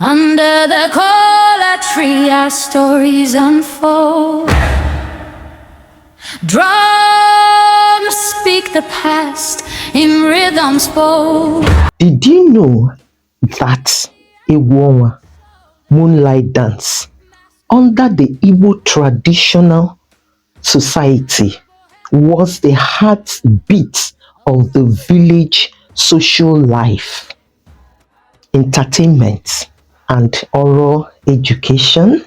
Under the cola tree, our stories unfold. Drums speak the past in rhythms bold. Did you know that Egwu Ọnwa, Moonlight dance, under the Igbo traditional society, was the heartbeat of the village social life, entertainment, and oral education?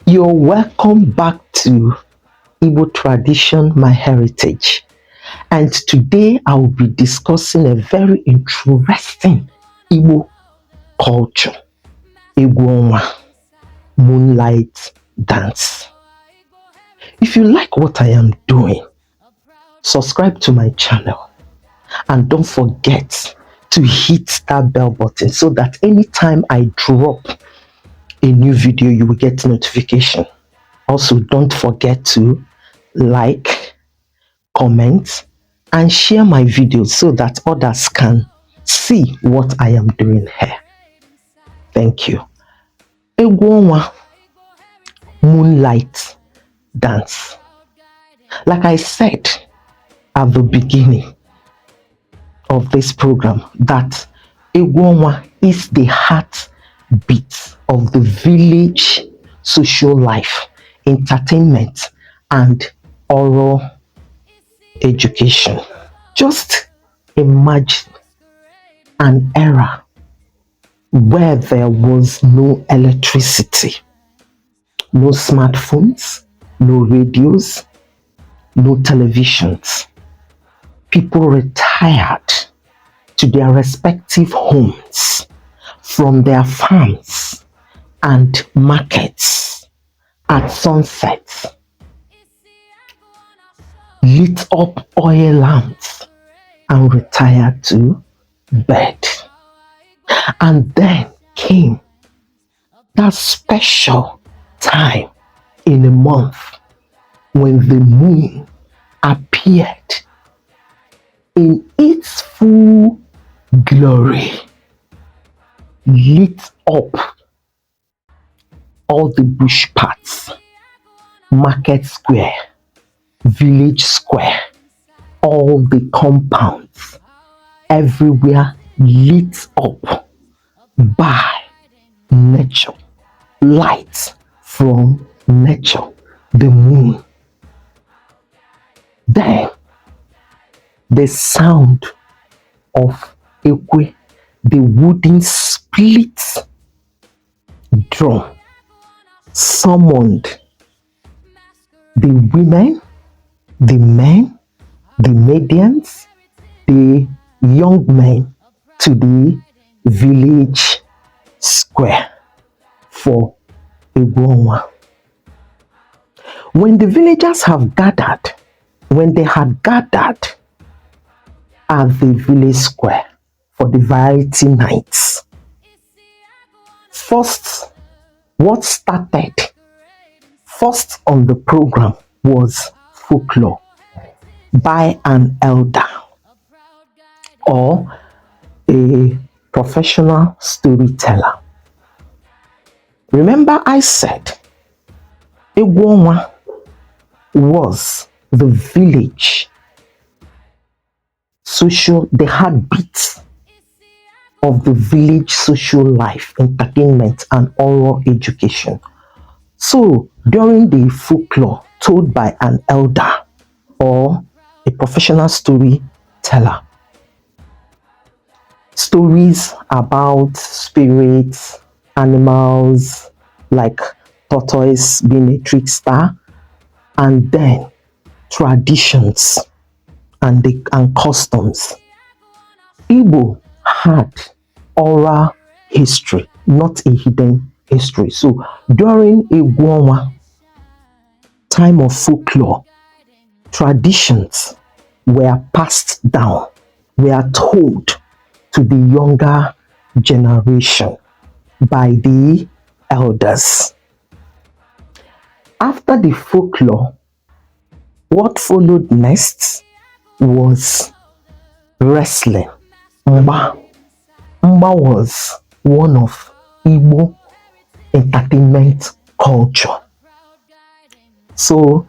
You're welcome back to Igbo Tradition, My Heritage. And today I will be discussing a very interesting Igbo culture, Egwu Ọnwa, Moonlight dance. If you like what I am doing, subscribe to my channel and don't forget to hit that bell button so that anytime I drop a new video, you will get notification. Also, don't forget to like, comment, and share my videos so that others can see what I am doing here. Thank you. Egwu Ọnwa, Moonlight dance. Like I said at the beginning of this program, that Egwu Ọnwa is the heartbeat of the village social life, entertainment, and oral education. Just imagine an era where there was no electricity, no smartphones, no radios, no televisions. People retired to their respective homes from their farms and markets at sunset, lit up oil lamps, and retired to bed. And then came that special time in a month when the moon appeared in its full glory, lit up all the bush paths, market square, village square, all the compounds, everywhere lit up by nature, light from nature, the moon. Then the sound of ekwe, the wooden split drum, summoned the women, the men, the maidens, the young men to the village square for Egwu Ọnwa. When the villagers have gathered, when they had gathered at the village square for the variety nights, what started first on the program was folklore by an elder or a professional storyteller. Remember, I said Egwu Ọnwa was the village social, the heartbeat of the village social life, entertainment, and oral education. So during the folklore told by an elder or a professional storyteller, stories about spirits, animals like tortoise being a trickster, and then traditions and customs. Igbo had oral history, not a hidden history. So during Egwu Ọnwa, time of folklore, traditions were passed down, were told to the younger generation by the elders. After the folklore, what followed next was wrestling. Mba was one of Igbo entertainment culture. So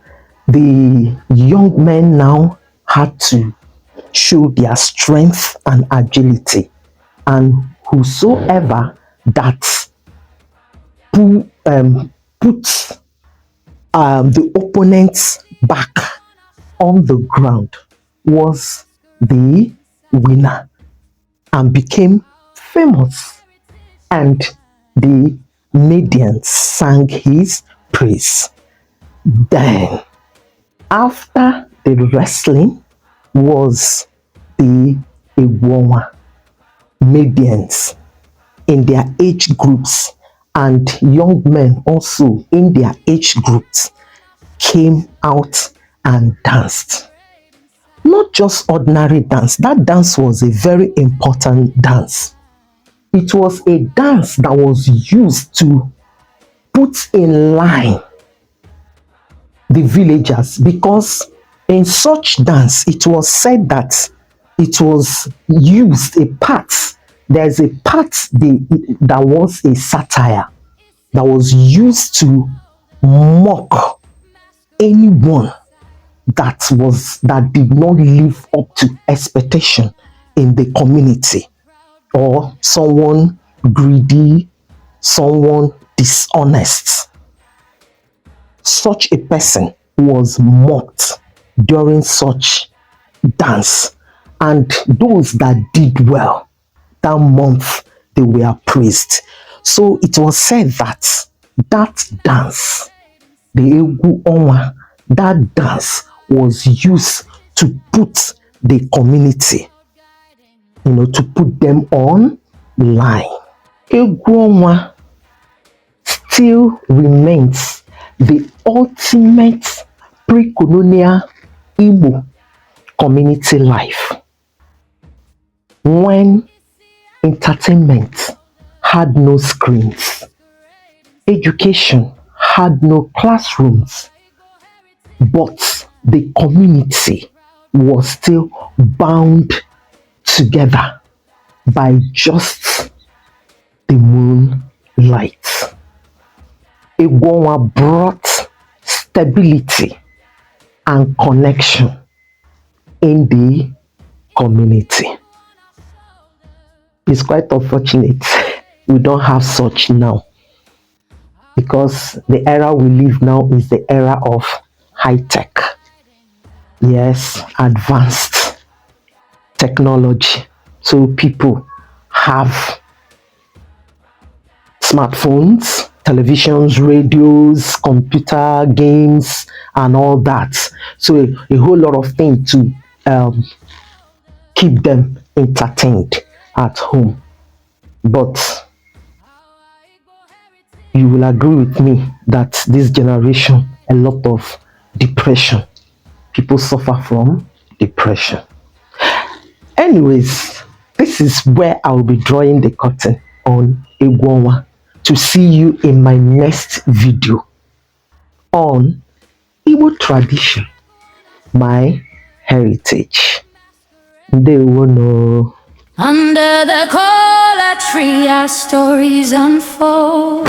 the young men now had to show their strength and agility, and whosoever that put the opponents back on the ground was the winner and became famous, and the maidens sang his praise. Then, after the wrestling was the Egwu Ọnwa maidens in their age groups, and young men also in their age groups came out and danced. Not just ordinary dance, that dance was a very important dance. It was a dance that was used to put in line the villagers, because in such dance it was said that it was used a part. There's a part that was a satire that was used to mock anyone that did not live up to expectation in the community, or someone greedy, someone dishonest. Such a person was mocked during such dance, and those that did well that month, they were praised. So it was said that dance, the Egwu Ọnwa, that dance was used to put the community, to put them on line. Egwu Ọnwa still remains the ultimate pre-colonial Igbo community life, when entertainment had no screens, education had no classrooms, but the community was still bound together by just the moonlight. Egwu Ọnwa brought stability and connection in the community. It's quite unfortunate we don't have such now, because the era we live now is the era of high tech. Yes, advanced technology. So people have smartphones, televisions, radios, computer games, and all that. So a whole lot of things to keep them entertained at home. But you will agree with me that this generation, a lot of depression. People suffer from depression. Anyways, this is where I'll be drawing the curtain on Egwu Ọnwa. To see you in my next video on Igbo tradition, my heritage. Ndewono. Under the cola tree, our stories unfold.